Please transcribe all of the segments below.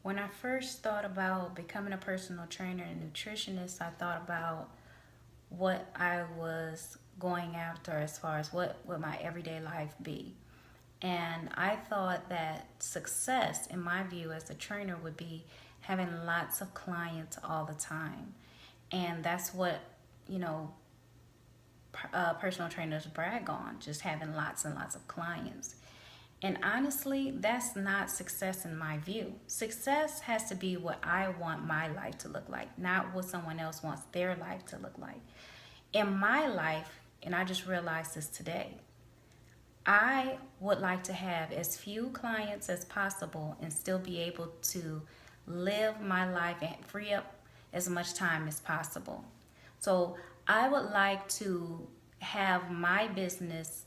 When I first thought about becoming a personal trainer and nutritionist, I thought about what I was going after as far as what would my everyday life be. And I thought that success, in my view, as a trainer would be having lots of clients all the time. And that's what, you know, personal trainers brag on, just having lots and lots of clients. And honestly, that's not success in my view. Success has to be what I want my life to look like, not what someone else wants their life to look like. In my life, and I just realized this today, I would like to have as few clients as possible and still be able to live my life and free up as much time as possible. So I would like to have my business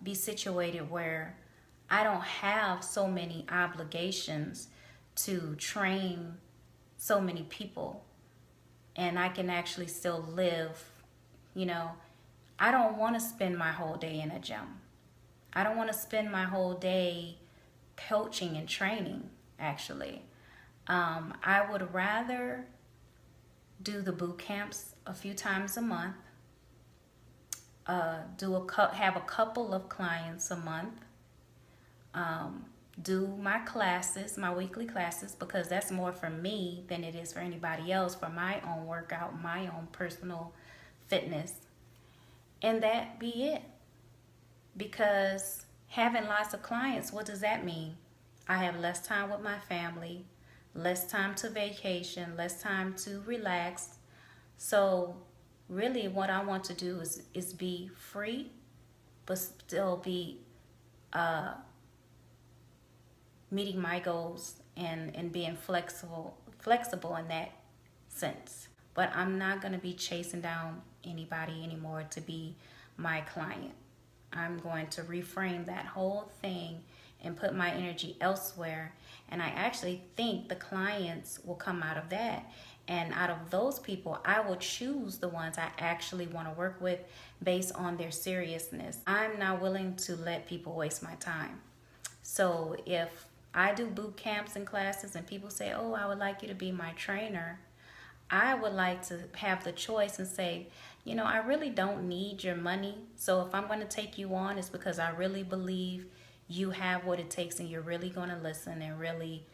be situated where I don't have so many obligations to train so many people, and I can actually still live. You know, I don't want to spend my whole day in a gym. I don't want to spend my whole day coaching and training, actually. I would rather do the boot camps a few times a month, have a couple of clients a month, do my classes, my weekly classes, because that's more for me than it is for anybody else, for my own workout, my own personal fitness, and that be it. Because having lots of clients, what does that mean? I have less time with my family, less time to vacation, less time to relax. So really what I want to do is be free, but still be meeting my goals and being flexible in that sense. But I'm not going to be chasing down anybody anymore to be my client. I'm going to reframe that whole thing and put my energy elsewhere. And I actually think the clients will come out of that. And out of those people, I will choose the ones I actually want to work with based on their seriousness. I'm not willing to let people waste my time. So if I do boot camps and classes and people say, oh, I would like you to be my trainer, I would like to have the choice and say, you know, I really don't need your money. So if I'm going to take you on, it's because I really believe you have what it takes and you're really going to listen and really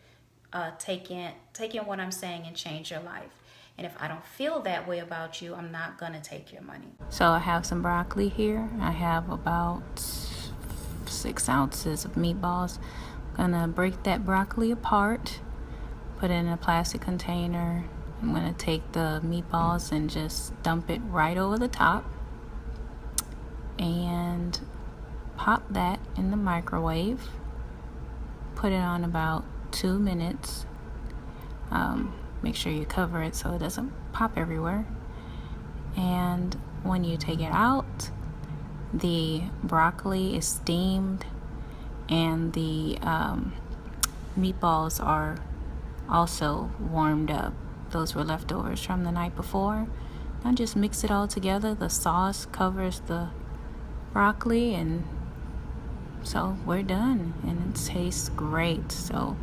take in what I'm saying and change your life. And if I don't feel that way about you, I'm not going to take your money. So I have some broccoli here. I have about 6 ounces of meatballs. I'm going to break that broccoli apart, put it in a plastic container. I'm going to take the meatballs and just dump it right over the top and pop that in the microwave. Put it on about 2 minutes. Make sure you cover it so it doesn't pop everywhere. And when you take it out, the broccoli is steamed and the meatballs are also warmed up. Those were leftovers from the night before. Now just mix it all together. The sauce covers the broccoli, and so we're done, and it tastes great. So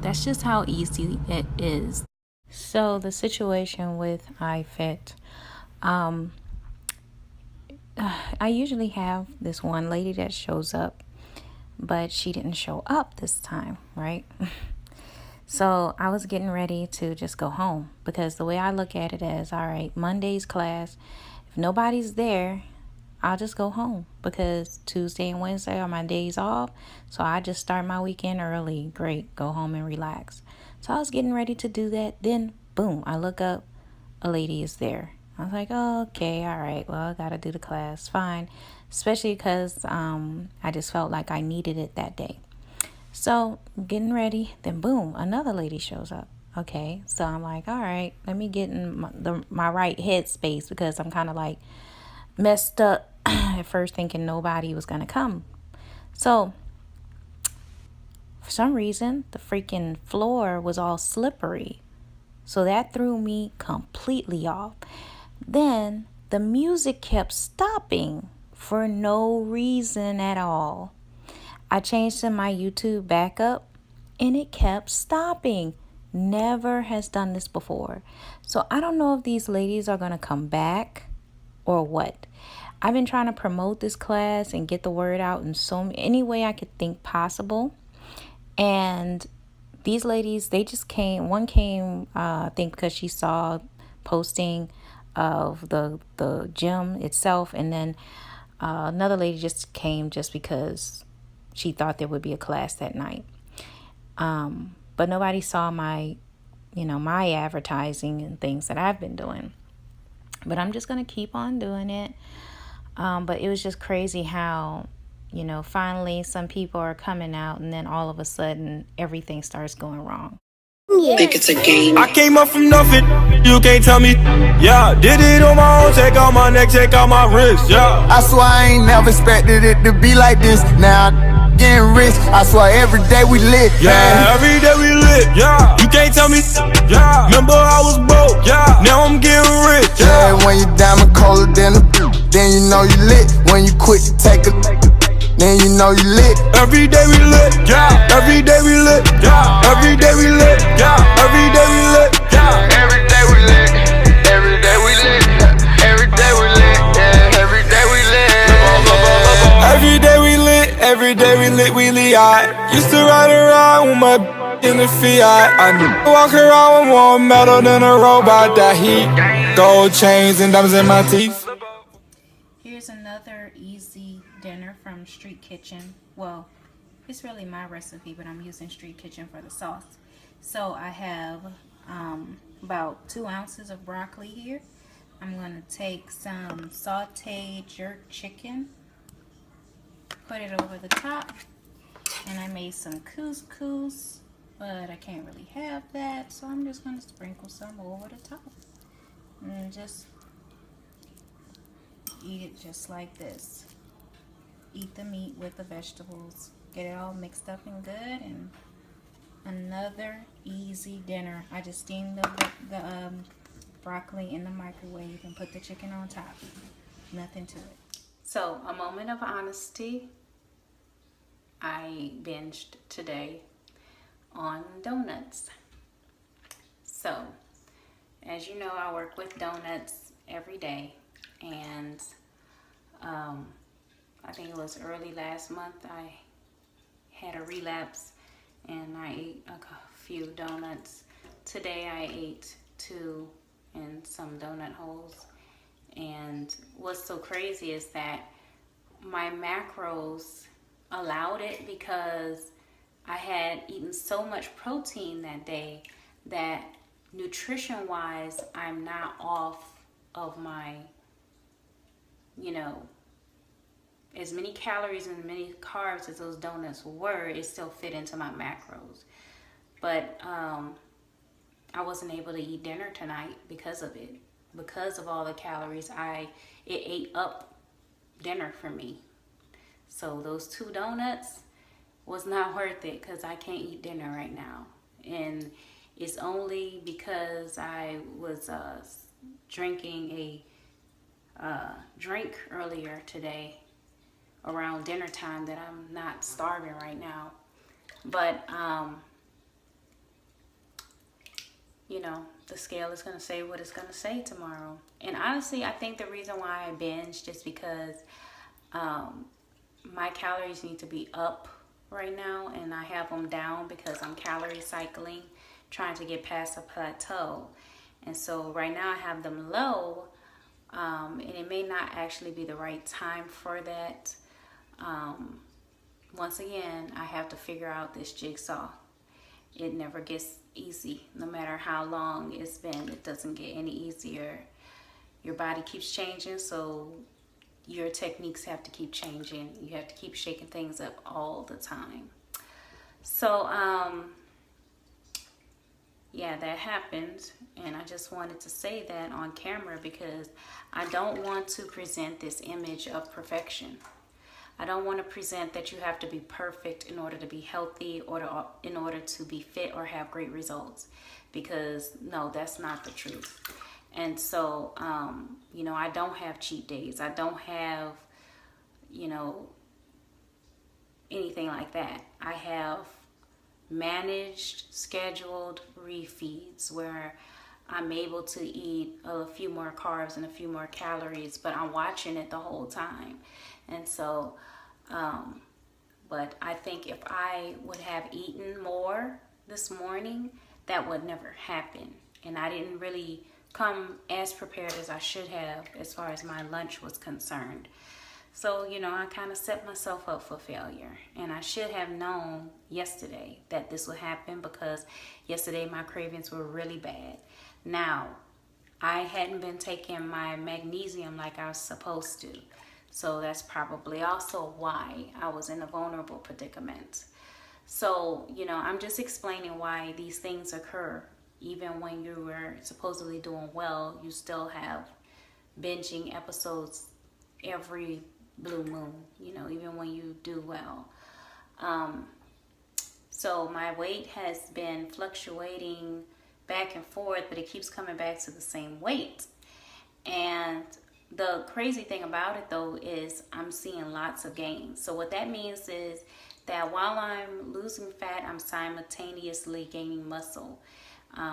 that's just how easy it is. So the situation with iFit, I usually have this one lady that shows up, but she didn't show up this time, right? So I was getting ready to just go home, because the way I look at it is, all right, Monday's class, if nobody's there, I'll just go home, because Tuesday and Wednesday are my days off. So I just start my weekend early. Great. Go home and relax. So I was getting ready to do that. Then, boom, I look up. A lady is there. I was like, oh, okay, all right. Well, I got to do the class. Fine. Especially because I just felt like I needed it that day. So getting ready. Then, boom, another lady shows up. Okay. So I'm like, all right, let me get in my right headspace, because I'm kind of like messed up at first, thinking nobody was gonna come. So for some reason the freaking floor was all slippery, so that threw me completely off. Then the music kept stopping for no reason at all. I changed to my YouTube backup, and it kept stopping. Never has done this before. So I don't know if these ladies are going to come back or what. I've been trying to promote this class and get the word out in any way I could think possible. And these ladies, they just came. One came, I think, because she saw posting of the gym itself, and then another lady just came just because she thought there would be a class that night. But nobody saw my advertising and things that I've been doing. But I'm just gonna keep on doing it. But it was just crazy how, finally some people are coming out, and then all of a sudden everything starts going wrong. Think it's a game. I came up from nothing, you can't tell me. Yeah, did it on my own, check out my neck, check out my wrist. Yeah, I swear I ain't never expected it to be like this. Now I'm getting rich, I swear every day we lit. yeah, every day we lit. Yeah, you can't tell me. Yeah, remember I was broke. Yeah, now I'm getting rich. Yeah, when you diamond colder than a then you know you lit. When you quit to take a then you know you lit. Every day we lit. Yeah, every day we lit. Yeah, every day we lit. Yeah, every day we lit. Yeah, Every day we lit. Every day we lit. Every day we lit. Yeah, every day we lit. every day we lit. Every day we lit. We lit. I used to ride around with my in the Fiat. I walk around with more metal than a robot. That heat, gold chains and diamonds in my teeth. Here's another easy dinner from Street Kitchen. Well, it's really my recipe, but I'm using Street Kitchen for the sauce. So I have about 2 ounces of broccoli here. I'm going to take some sauteed jerk chicken, put it over the top, and I made some couscous, but I can't really have that, so I'm just going to sprinkle some over the top and just eat it just like this. Eat the meat with the vegetables. Get it all mixed up and good, and another easy dinner. I just steamed the broccoli in the microwave and put the chicken on top. Nothing to it. So, a moment of honesty. I binged today on donuts. So, as you know, I work with donuts every day, and I think it was early last month I had a relapse and I ate a few donuts. Today I ate 2 and some donut holes. And what's so crazy is that my macros allowed it because I had eaten so much protein that day that nutrition wise I'm not off of my, as many calories and many carbs as those donuts were, it still fit into my macros. But I wasn't able to eat dinner tonight because of it. Because of all the calories, it ate up dinner for me. So those 2 donuts was not worth it because I can't eat dinner right now. And it's only because I was drinking a drink earlier today around dinner time that I'm not starving right now. But the scale is going to say what it's going to say tomorrow. And honestly, I think the reason why I binged is because my calories need to be up right now, and I have them down because I'm calorie cycling, trying to get past a plateau. And so right now I have them low, and it may not actually be the right time for that. Once again, I have to figure out this jigsaw. It never gets easy. No matter how long it's been, it doesn't get any easier. Your body keeps changing, so your techniques have to keep changing. You have to keep shaking things up all the time. So, yeah, that happened. And I just wanted to say that on camera because I don't want to present this image of perfection. I don't want to present that you have to be perfect in order to be healthy or in order to be fit or have great results, because no, that's not the truth. And so, I don't have cheat days. I don't have, anything like that. I have managed, scheduled refeeds where I'm able to eat a few more carbs and a few more calories, but I'm watching it the whole time. And so, but I think if I would have eaten more this morning, that would never happen. And I didn't really come as prepared as I should have as far as my lunch was concerned. So, I kind of set myself up for failure. And I should have known yesterday that this would happen because yesterday my cravings were really bad. Now, I hadn't been taking my magnesium like I was supposed to. So that's probably also why I was in a vulnerable predicament. So, I'm just explaining why these things occur. Even when you were supposedly doing well, you still have binging episodes every blue moon, even when you do well. So my weight has been fluctuating back and forth, but it keeps coming back to the same weight. And the crazy thing about it though is I'm seeing lots of gains. So what that means is that while I'm losing fat, I'm simultaneously gaining muscle.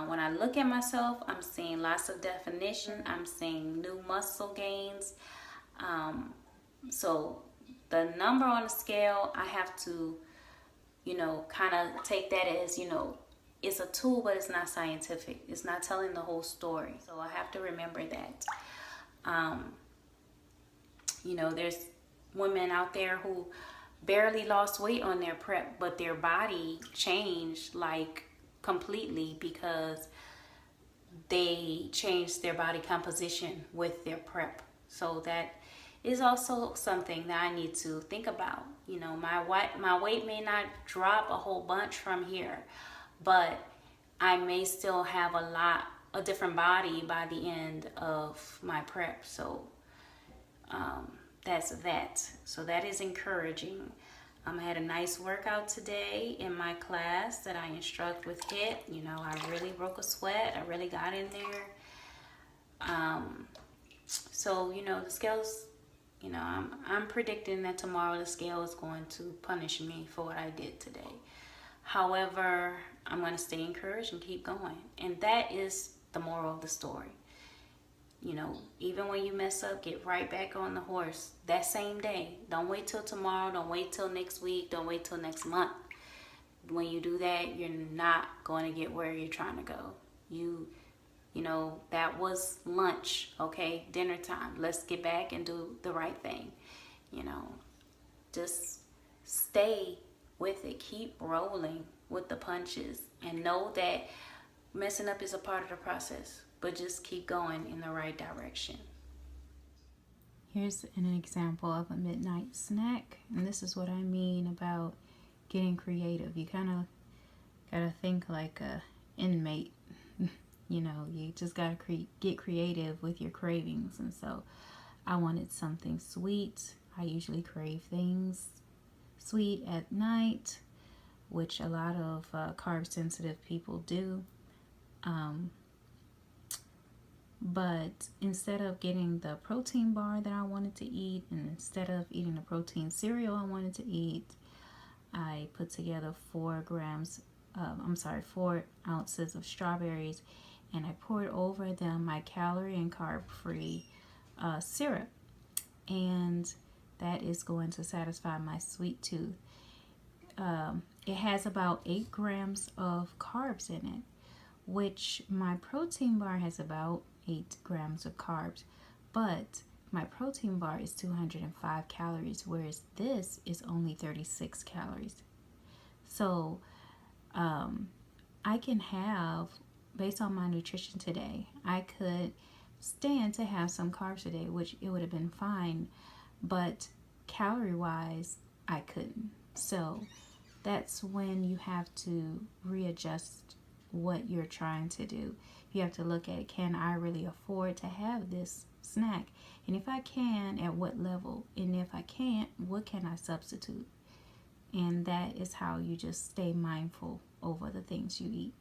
When I look at myself, I'm seeing lots of definition. I'm seeing new muscle gains. So the number on the scale, I have to, kind of take that as, it's a tool, but it's not scientific. It's not telling the whole story. So I have to remember that. There's women out there who barely lost weight on their prep, but their body changed like completely because they changed their body composition with their prep. So that is also something that I need to think about. My weight may not drop a whole bunch from here, but I may still have a different body by the end of my prep. So that's that. So that is encouraging. I had a nice workout today in my class that I instruct with HIIT. I really broke a sweat. I really got in there. So, the scales, I'm predicting that tomorrow the scale is going to punish me for what I did today. However, I'm going to stay encouraged and keep going. And that is the moral of the story. Even when you mess up, get right back on the horse that same day. Don't wait till tomorrow. Don't wait till next week. Don't wait till next month. When you do that, you're not going to get where you're trying to go. That was lunch, okay? Dinner time. Let's get back and do the right thing. Just stay with it. Keep rolling with the punches and know that messing up is a part of the process, but just keep going in the right direction. Here's an example of a midnight snack, and this is what I mean about getting creative. You kind of gotta think like a inmate. You just gotta get creative with your cravings. And so I wanted something sweet. I usually crave things sweet at night, which a lot of carb sensitive people do. But instead of getting the protein bar that I wanted to eat, and instead of eating the protein cereal I wanted to eat, I put together 4 ounces of strawberries, and I poured over them my calorie and carb-free syrup. And that is going to satisfy my sweet tooth. It has about 8 grams of carbs in it, which my protein bar has about 8 grams of carbs, but my protein bar is 205 calories, whereas this is only 36 calories. So I can have, based on my nutrition today, I could stand to have some carbs today, which it would have been fine, but calorie wise I couldn't. So that's when you have to readjust what you're trying to do. You have to look at, can I really afford to have this snack? And if I can, at what level? And if I can't, what can I substitute? And that is how you just stay mindful over the things you eat.